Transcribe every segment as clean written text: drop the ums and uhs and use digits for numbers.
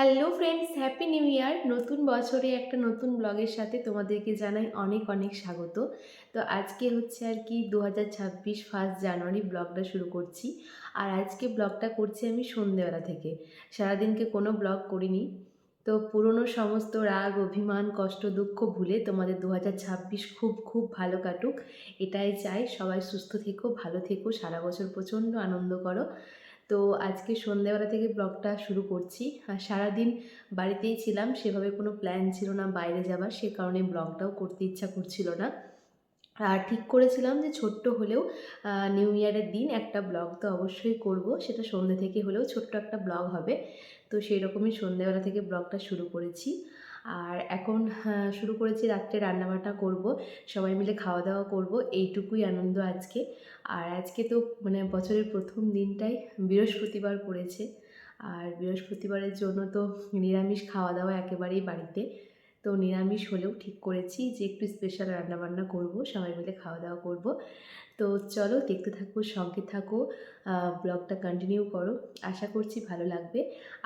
Hello friends, happy new year. নতুন বছরে একটা নতুন ব্লগের সাথে তোমাদেরকে জানাই অনেক অনেক স্বাগত। তো আজকে হচ্ছে আর কি 2026 ফার্স্ট জানুয়ারি ব্লগটা শুরু করছি। আর আজকে ব্লগটা করছি আমি সন্ধেবেলা থেকে, সারাদিনকে কোনো ব্লগ করিনি। তো পুরনো সমস্ত রাগ, অভিমান, কষ্ট, দুঃখ ভুলে তোমাদের 2026 খুব খুব ভালো কাটুক, এটাই চাই। সবাই সুস্থ থেকো, ভালো থেকো, সারা বছর প্রচণ্ড আনন্দ করো। তো আজকে সন্ধ্যেবেলা থেকে ব্লগটা শুরু করছি। আর সারাদিন বাড়িতেই ছিলাম, সেভাবে কোনো প্ল্যান ছিল না বাইরে যাবার, সে কারণে ব্লগটাও করতে ইচ্ছা করছিল না। আর ঠিক করেছিলাম যে ছোট্ট হলেও নিউ ইয়ারের দিন একটা ব্লগ তো অবশ্যই করব, সেটা সন্ধ্যে থেকে হলেও ছোট্ট একটা ব্লগ হবে। তো সেই রকমই সন্ধ্যেবেলা থেকে ব্লগটা শুরু করেছি। আর এখন শুরু করেছি, রাত্রে রান্নাবান্না করব, সবাই মিলে খাওয়া দাওয়া করব, এইটুকুই আনন্দ আজকে। আর আজকে তো মানে বছরের প্রথম দিনটাই বৃহস্পতিবার পড়েছে। আর বৃহস্পতিবারের জন্য তো নিরামিষ খাওয়া দাওয়া একেবারেই বাড়িতে। তো নিরামিষ হলেও ঠিক করেছি যে একটু স্পেশাল রান্নাবান্না করব, সবাই মিলে খাওয়া দাওয়া করব। তো চলো দেখতে থাকো, সঙ্গে থাকো, ব্লগটা কন্টিনিউ করো, আশা করছি ভালো লাগবে।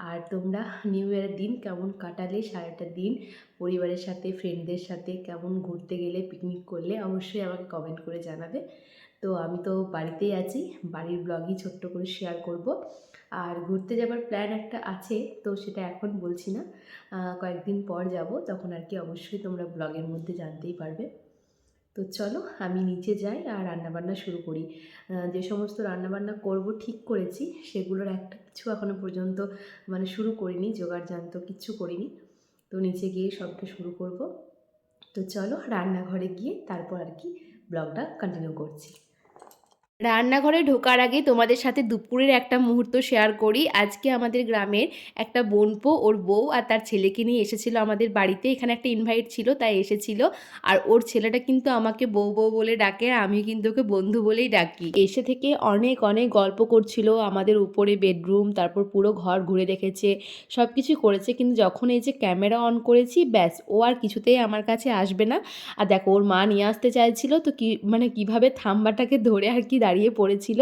আর তোমরা নিউ ইয়ারের দিন কেমন কাটালে, সারাটা দিন পরিবারের সাথে, ফ্রেন্ডদের সাথে কেমন ঘুরতে গেলে, পিকনিক করলে, অবশ্যই আমাকে কমেন্ট করে জানাবে। তো আমি তো বাড়িতেই আছি, বাড়ির ব্লগই ছোট্ট করে শেয়ার করব। আর ঘুরতে যাবার প্ল্যান একটা আছে, তো সেটা এখন বলছি না, কয়েকদিন পর যাব, তখন আর কি অবশ্যই তোমরা ব্লগের মধ্যে জানতেই পারবে। তো চলো আমি নিচে যাই আর রান্নাবান্না শুরু করি। যে সমস্ত রান্নাবান্না করব ঠিক করেছি, সেগুলোর একটা কিছু এখনও পর্যন্ত মানে শুরু করিনি, জোগাড়যন্ত্র কিচ্ছু করিনি। তো নিচে গিয়ে সবটা শুরু করব। তো চলো রান্নাঘরে গিয়ে তারপর আর কি ব্লগটা কন্টিনিউ করছি। রান্নাঘরে ঢোকার আগে তোমাদের সাথে দুপুরের একটা মুহূর্ত শেয়ার করি। আজকে আমাদের গ্রামের একটা বোনপো, ওর বউ আর তার ছেলেকে নিয়ে এসেছিল আমাদের বাড়িতে। এখানে একটা ইনভাইট ছিল, তাই এসেছিল। আর ওর ছেলেটা কিন্তু আমাকে বউ বউ বলে ডাকে, আর আমি কিন্তু ওকে বন্ধু বলেই ডাকি। এসে থেকে অনেক অনেক গল্প করছিল, আমাদের উপরে বেডরুম, তারপর পুরো ঘর ঘুরে দেখেছে, সব কিছু করেছে। কিন্তু যখন এই যে ক্যামেরা অন করেছি, ব্যাস ও আর কিছুতেই আমার কাছে আসবে না। আর দেখো ওর মা নিয়ে আসতে চাইছিল, তো কি মানে কিভাবে থাম্বাটাকে ধরে আর কি দাঁড়িয়ে পড়েছিল।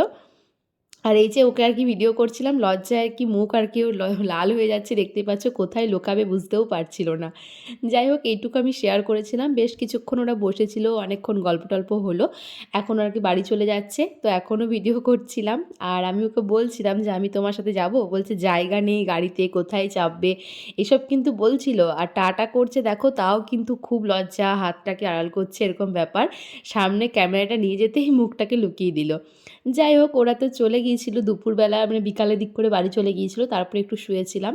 আর এই যে ওকে আর কি ভিডিও করছিলাম, লজ্জায় আর কি মুখ আর কি ওর লাল হয়ে যাচ্ছে, দেখতে পাচ্ছ, কোথায় লোকাবে বুঝতেও পারছিল না। যাই হোক, এইটুকু আমি শেয়ার করেছিলাম। বেশ কিছুক্ষণ ওরা বসেছিল, অনেকক্ষণ গল্প টল্প হলো। এখন আর কি বাড়ি চলে যাচ্ছে, তো এখনও ভিডিও করছিলাম। আর আমি ওকে বলছিলাম যে আমি তোমার সাথে যাব, বলছে জায়গা নেই গাড়িতে, কোথায় চাপবে, এসব কিন্তু বলছিল। আর টাটা করছে দেখো, তাও কিন্তু খুব লজ্জা, হাতটাকে আড়াল করছে, এরকম ব্যাপার। সামনে ক্যামেরাটা নিয়ে যেতেই মুখটাকে লুকিয়ে দিল। যাই হোক, ওরা তো চলে গিয়েছিল দুপুরবেলা, মানে বিকালের দিক করে বাড়ি চলে গিয়েছিল, তারপরে একটু শুয়েছিলাম।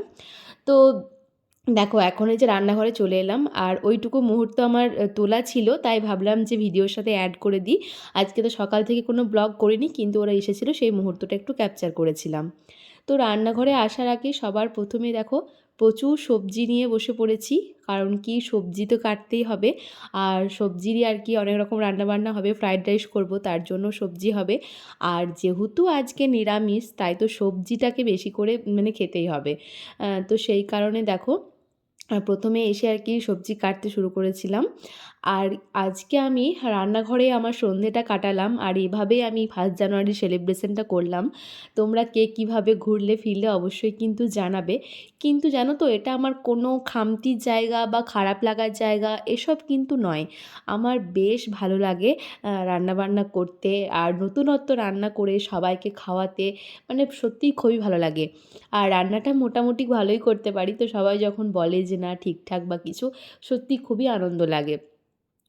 তো দেখো এখন এই যে রান্নাঘরে চলে এলাম, আর ওইটুকু মুহূর্ত আমার তোলা ছিল, তাই ভাবলাম যে ভিডিওর সাথে অ্যাড করে দিই। আজকে তো সকাল থেকে কোনো ব্লগ করিনি, কিন্তু ওরা এসেছিলো, সেই মুহূর্তটা একটু ক্যাপচার করেছিলাম। তো রান্নাঘরে আসার আগে সবার প্রথমে দেখো প্রচুর সবজি নিয়ে বসে পড়েছি। কারণ কি, সবজি তো কাটতেই হবে। আর সবজিরই আর কি অনেক রকম রান্নাবান্না হবে, ফ্রাইড রাইস করব, তার জন্য সবজি হবে। আর যেহেতু আজকে নিরামিষ, তাই তো সবজিটাকে বেশি করে মানে খেতেই হবে। তো সেই কারণে দেখো প্রথমে এসে আর কি সবজি কাটতে শুরু করেছিলাম। আর আজকে আমি রান্নাঘরে আমার সন্ধেটা কাটালাম, আর এভাবেই আমি ফার্স্ট জানুয়ারি সেলিব্রেশনটা করলাম। তোমরা কে কীভাবে ঘুরলে ফিরলে অবশ্যই কিন্তু জানাবে। কিন্তু জানো তো, এটা আমার কোনো খামতির জায়গা বা খারাপ লাগার জায়গা এসব কিন্তু নয়। আমার বেশ ভালো লাগে রান্নাবান্না করতে, আর নতুনত্ব রান্না করে সবাইকে খাওয়াতে, মানে সত্যিই খুবই ভালো লাগে। আর রান্নাটা মোটামুটি ভালোই করতে পারি, তো সবাই যখন বলে যে না ঠিকঠাক বা কিছু, সত্যি খুবই আনন্দ লাগে।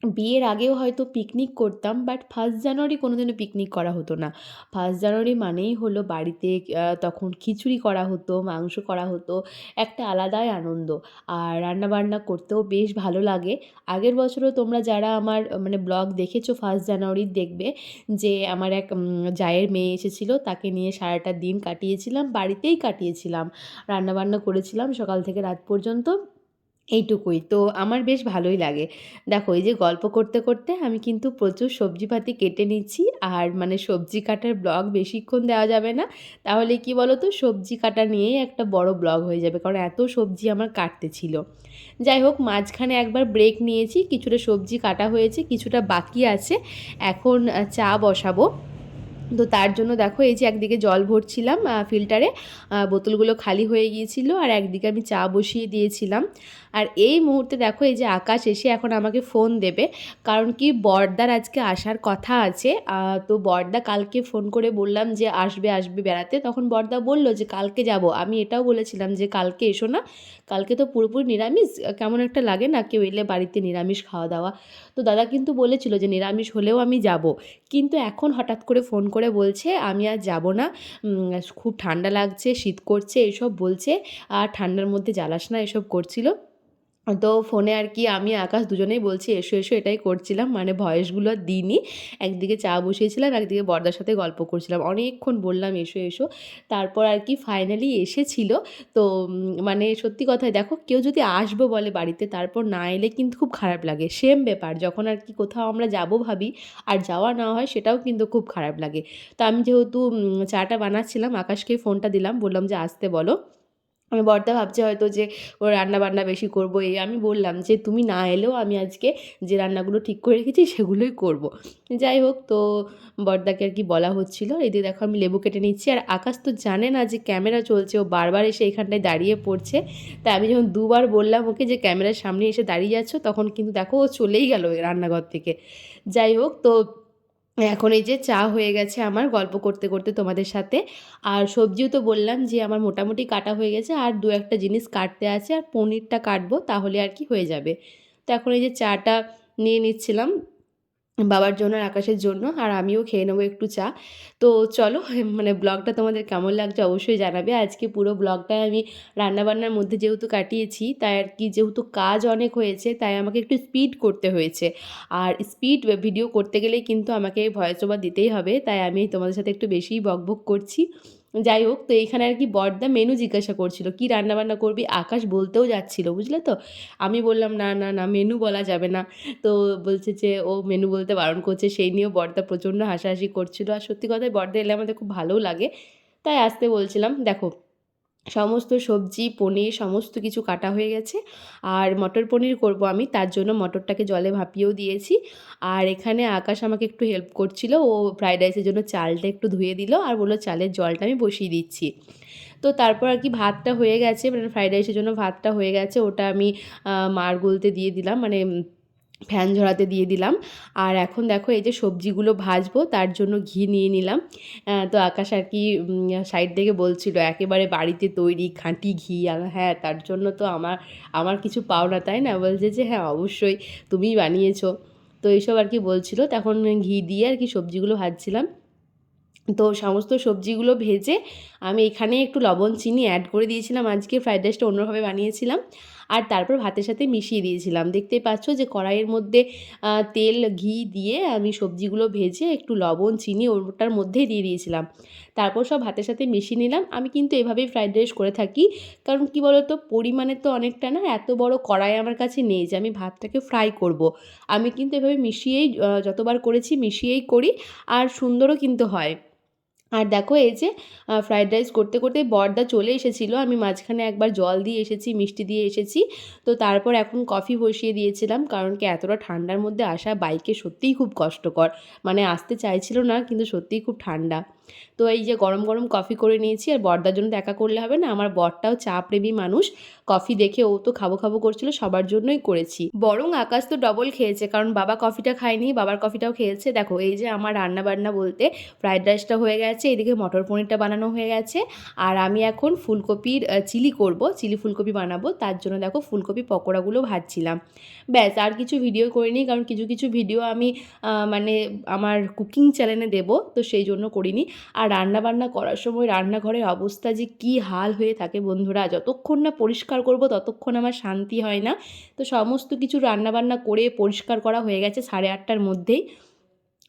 বিয়ের আগেও হয়তো পিকনিক করতাম, বাট ফার্স্ট জানুয়ারি কোনোদিনও পিকনিক করা হতো না। ফার্স্ট জানুয়ারি মানেই হলো বাড়িতে তখন খিচুড়ি করা হতো, মাংস করা হতো, একটা আলাদাই আনন্দ। আর রান্নাবান্না করতেও বেশ ভালো লাগে। আগের বছরও তোমরা যারা আমার মানে ব্লগ দেখেছো ফার্স্ট জানুয়ারির, দেখবে যে আমার এক জায়ের মেয়ে এসেছিলো, তাকে নিয়ে সারাটা দিন কাটিয়েছিলাম, বাড়িতেই কাটিয়েছিলাম, রান্নাবান্না করেছিলাম সকাল থেকে রাত পর্যন্ত, এইটুকুই। তো আমার বেশ ভালোই লাগে। দেখো এই যে গল্প করতে করতে আমি কিন্তু প্রচুর সবজিপাতি কেটে নিচ্ছি। আর মানে সবজি কাটার ব্লগ বেশিক্ষণ দেওয়া যাবে না, তাহলে কি বলো তো, সবজি কাটা নিয়েই একটা বড় ব্লগ হয়ে যাবে, কারণ এত সবজি আমার কাটতে ছিল। যাই হোক, মাঝখানে একবার ব্রেক নিয়েছি, কিছুটা সবজি কাটা হয়েছে, কিছুটা বাকি আছে। এখন চা বসাবো। তো তার জন্য দেখো এই যে একদিকে জল ভরছিলাম ফিল্টারে, বোতলগুলো খালি হয়ে গিয়েছিল, আর একদিকে আমি চা বসিয়ে দিয়েছিলাম। আর এই মুহূর্তে দেখো এই যে আকাশ এসে এখন আমাকে ফোন দেবে, কারণ কি বড়দার আজকে আসার কথা আছে। তো বড়দা কালকে ফোন করে বললাম যে আসবে আসবে বেড়াতে, তখন বড়দা বলল যে কালকে যাব। আমি এটাও বলেছিলাম যে কালকে এসো না, কালকে তো পুরোপুরি নিরামিষ, কেমন একটা লাগে না কেউ এলে বাড়িতে নিরামিষ খাওয়া দাওয়া। তো দাদা কিন্তু বলেছিল যে নিরামিষ হলেও আমি যাব, কিন্তু এখন হঠাৎ করে ফোন করে বলছে আমি আর যাব না, খুব ঠান্ডা লাগছে, শীত করছে এসব বলছে, আর ঠান্ডার মধ্যে জ্বালাস না এসব করছিল। তো ফোনে আর কি আমি আকাশ দুজনেই বলছি এসো এসো, এটাই করছিলাম, মানে ভয়েসগুলো আর দিইনি। একদিকে চা বসিয়েছিলাম, একদিকে বড়দার সাথে গল্প করছিলাম, অনেকক্ষণ বললাম এসো এসো। তারপর আর কি ফাইনালি এসেছিল। তো মানে সত্যি কথাই দেখো, কেউ যদি আসবো বলে বাড়িতে তারপর না এলে কিন্তু খুব খারাপ লাগে। সেম ব্যাপার যখন আর কি কোথাও আমরা যাব ভাবি আর যাওয়া না হয়, সেটাও কিন্তু খুব খারাপ লাগে। তো আমি যেহেতু চাটা বানাচ্ছিলাম, আকাশকে ফোনটা দিলাম, বললাম যে আসতে বলো। আমি বড়দা ভাবছে হয়তো যে ও রান্নাবান্না বেশি করবো, এই আমি বললাম যে তুমি না এলেও আমি আজকে যে রান্নাগুলো ঠিক করে রেখেছি সেগুলোই করব। যাই হোক, তো বড়দাকে আর কি বলা হচ্ছিলো। এদিকে দেখো আমি লেবু কেটে নিচ্ছি, আর আকাশ তো জানে না যে ক্যামেরা চলছে, ও বারবার এসে এখানটায় দাঁড়িয়ে পড়ছে। তাই আমি যখন দুবার বললাম ওকে যে ক্যামেরার সামনে এসে দাঁড়িয়ে যাচ্ছ, তখন কিন্তু দেখো ও চলেই গেল রান্নাঘর থেকে। যাই হোক, তো এখন এই যে চা হয়ে গেছে আমার গল্প করতে করতে তোমাদের সাথে। আর সবজিও তো বললাম যে আমার মোটামুটি কাটা হয়ে গেছে, আর দু একটা জিনিস কাটতে আছে, আর পনিরটা কাটবো, তাহলে আর কি হয়ে যাবে। তো এখন এই যে চাটা নিয়ে নিচ্ছিলাম বাবার জন্য আর আকাশের জন্য, আর আমিও খেয়ে নেবো একটু চা। তো চলো, মানে ব্লগটা তোমাদের কেমন লাগছে অবশ্যই জানাবে। আজকে পুরো ব্লগটায় আমি রান্নাবান্নার মধ্যে যেহেতু কাটিয়েছি, তাই আর কি যেহেতু কাজ অনেক হয়েছে, তাই আমাকে একটু স্পিড করতে হয়েছে। আর স্পিড ভিডিও করতে গেলেই কিন্তু আমাকে ভয়েস ওভার দিতেই হবে, তাই আমি তোমাদের সাথে একটু বেশিই বকবক করছি। যাই হোক, তো এইখানে আর কি বড়দা মেনু জিজ্ঞাসা করছিল কী রান্নাবান্না করবি, আকাশ বলতেও যাচ্ছিল, বুঝলে তো। আমি বললাম না না না, মেনু বলা যাবে না। তো বলছে যে ও মেনু বলতে বারণ করছে, সেই নিয়েও বড়দা প্রচণ্ড হাসাহাসি করছিল। আর সত্যি কথাই বড়দা এলে আমাদের খুব ভালোও লাগে, তাই আসতে বলছিলাম। দেখো সমস্ত সবজি পনির সমস্ত কিছু কাটা হয়ে গেছে, আর মটর পনির করব আমি, তার জন্য মটরটাকে জলে ভাপিয়েও দিয়েছি। আর এখানে আকাশ আমাকে একটু হেল্প করছিল, ও ফ্রাইড রাইসের জন্য চালটা একটু ধুয়ে দিল, আর বললো চালের জলটা আমি বসিয়ে দিচ্ছি। তো তারপর আর কি ভাতটা হয়ে গেছে, মানে ফ্রাইড রাইসের জন্য ভাতটা হয়ে গেছে, ওটা আমি মাড় গলতে দিয়ে দিলাম, মানে ফ্যান ঝরাতে দিয়ে দিলাম। আর এখন দেখো এই যে সবজিগুলো ভাজবো, তার জন্য ঘি নিয়ে নিলাম। তো আকাশ আর কি সাইড থেকে বলছিল একেবারে বাড়িতে তৈরি খাঁটি ঘি, আর হ্যাঁ তার জন্য তো আমার আমার কিছু পাওনা, তাই না? বলছে যে হ্যাঁ অবশ্যই তুমিই বানিয়েছো। তো এইসব আর কি বলছিল, তখন ঘি দিয়ে আর কি সবজিগুলো ভাজছিলাম। তো সমস্ত সবজিগুলো ভেজে আমি এখানে একটু লবণ চিনি অ্যাড করে দিয়েছিলাম, আজকে ফ্রাইড রাইসটা অন্যভাবে বানিয়েছিলাম। আর তারপর ভাতের সাথে মিশিয়ে দিয়েছিলাম, দেখতেই পাচ্ছ যে কড়াইয়ের মধ্যে তেল ঘি দিয়ে আমি সবজিগুলো ভেজে একটু লবণ চিনি ওটার মধ্যেই দিয়ে দিয়েছিলাম। তারপর সব ভাতের সাথে মিশিয়ে নিলাম। আমি কিন্তু এভাবেই ফ্রাইড রাইস করে থাকি, কারণ কি বলো তো, পরিমাণে তো অনেকটা না, এত বড় কড়াই আমার কাছে নেই যে আমি ভাতটাকে ফ্রাই করব। আমি কিন্তু এভাবে মিশিয়েই যতবার করেছি মিশিয়েই করি, আর সুন্দরও কিন্তু হয়। আর দেখো এই যে ফ্রাইড রাইস করতে করতেই বড়দা চলে এসেছিলো, আমি মাঝখানে একবার জল দিয়ে এসেছি, মিষ্টি দিয়ে এসেছি। তো তারপর এখন কফি বসিয়ে দিয়েছিলাম, কারণ কি এতটা ঠান্ডার মধ্যে আসা বাইকে সত্যিই খুব কষ্টকর, মানে আসতে চাইছিল না, কিন্তু সত্যিই খুব ঠান্ডা। তো এই যে গরম গরম কফি করে নিয়েছি, আর বড়দার জন্য দেখা করলে হবে না, আমার বরটাও চা প্রেমী মানুষ, কফি দেখে ও তো খাবো খাবো করছিল, সবার জন্যই করেছি। বরং আকাশ তো ডবল খেয়েছে, কারণ বাবা কফিটা খায়নি, বাবার কফিটাও খেয়েছে। দেখো এই যে আমার রান্না বান্না বলতে ফ্রাইড রাইসটা হয়ে গেছে, এদিকে মটর পনিরটা বানানো হয়ে গেছে, আর আমি এখন ফুলকপির চিলি করব, চিলি ফুলকপি বানাবো, তার জন্য দেখো ফুলকপি পকোড়াগুলো ভাজছিলাম। ব্যাস, আর কিছু ভিডিও করিনি, কারণ কিছু কিছু ভিডিও আমি মানে আমার কুকিং চ্যানেলে দেবো, তো সেই জন্য করিনি। আর রান্নাবান্না করার সময় রান্নাঘরের অবস্থা যে কী হাল হয়ে থাকে বন্ধুরা, যতক্ষণ না পরিষ্কার করব ততক্ষণ আমার শান্তি হয় না। তো সমস্ত কিছু রান্নাবান্না করে পরিষ্কার করা হয়ে গেছে 8:30টার মধ্যেই।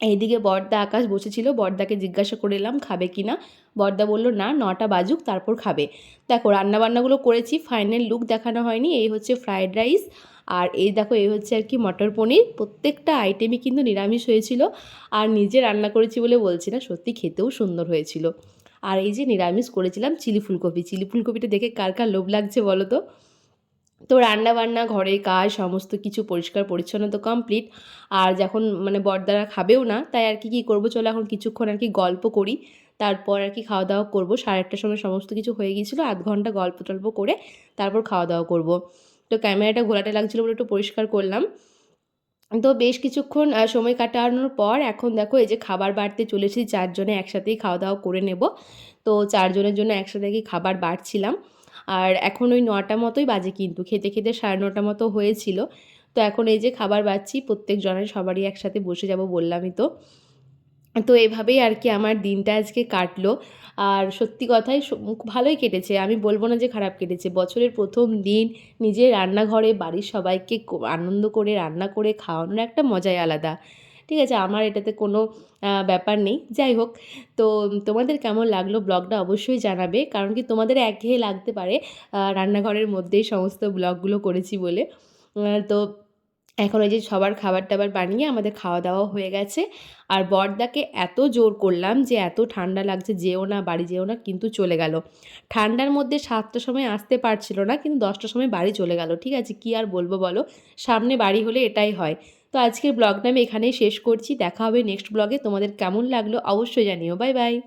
এইদিকে বড়দা আকাশ বসেছিল, বড়দাকে জিজ্ঞাসা করে এলাম খাবে কি না। বড়দা বলল না, 9টা বাজুক তারপর খাবে। দেখো রান্নাবান্নাগুলো করেছি, ফাইনাল লুক দেখানো হয়নি। এই হচ্ছে ফ্রায়েড রাইস, আর এই দেখো এই হচ্ছে আর কি মটর পনির। প্রত্যেকটা আইটেমই কিন্তু নিরামিষ হয়েছিল, আর নিজে রান্না করেছি বলে বলছি না, সত্যি খেতেও সুন্দর হয়েছিল। আর এই যে নিরামিষ করেছিলাম চিলি ফুলকপি, চিলি ফুলকপিটা দেখে কার কার লোভ লাগছে বলো তো। তো রান্নাবান্না, ঘরের কাজ সমস্ত কিছু পরিষ্কার পরিচ্ছন্ন তো কমপ্লিট। আর যখন মানে বড়দারা খাবেও না, তাই আর কি, কী করব, চলো এখন কিছুক্ষণ আর কি গল্প করি। তারপর আর কি খাওয়া-দাওয়া করব। 8:30টার সময় সমস্ত কিছু হয়ে গিয়েছিল। আধ ঘন্টা গল্প-টল্প করে তারপর খাওয়া-দাওয়া করব। তো ক্যামেরাটা ঘোলাটে লাগছিল বলে একটু পরিষ্কার করলাম। তো বেশ কিছুক্ষণ সময় কাটানোর পর এখন দেখো এই যে খাবার বাড়তে চলে এসেছি, 4 জনে একসাথেই খাওয়া-দাওয়া করে নেব। তো 4 জনের জন্য একসাথে কি খাবার বাড়ছিলাম। আর এখন ওই 9টা মতোই বাজে, কিন্তু খেতে, খেতে 9:30 মতো হয়েছিল। তো এখন এই যে খাবার বাড়ছি, প্রত্যেক জনের সবারই একসাথে বসে যাব বললামই তো। তো এভাবেই আর কি আমার দিনটা আজকে কাটলো। আর সত্যি কথাই ভালোই কেটেছে। আমি বলব না যে খারাপ কেটেছে। বছরের ১ম দিন নিজের রান্নাঘরে বাড়ির সবাইকে আনন্দ করে রান্না করে খাওয়ানোর একটা মজাই আলাদা। ঠিক আছে? আমার এটাতে কোনো ব্যাপার নেই। যাই হোক, তো তোমাদের কেমন লাগলো ব্লগটা অবশ্যই জানাবে। কারণ কি তোমাদের একঘেয়ে লাগতে পারে রান্নাঘরের মধ্যেই সমস্ত ব্লগগুলো করেছি বলে। তো এখন ওই যে সবার খাবার-টাবার বানিয়ে আমাদের খাওয়া-দাওয়া হয়ে গেছে। আর বড়দাকে এত জোর করলাম যে, "এত ঠান্ডা লাগছে, যেও না, বাড়ি যেও না।" কিন্তু চলে গেল। ঠান্ডার মধ্যে 7টার সময় আসতে পারছিল না, কিন্তু 10টার সময় বাড়ি চলে গেল। ঠিক আছে? কী আর বলব বলো? সামনে বাড়ি হলে এটাই হয়। তো আজকের ব্লগটা আমি এখানেই শেষ করছি। দেখা হবে নেক্সট ব্লগে। তোমাদের কেমন লাগলো অবশ্যই জানিও। Bye, by.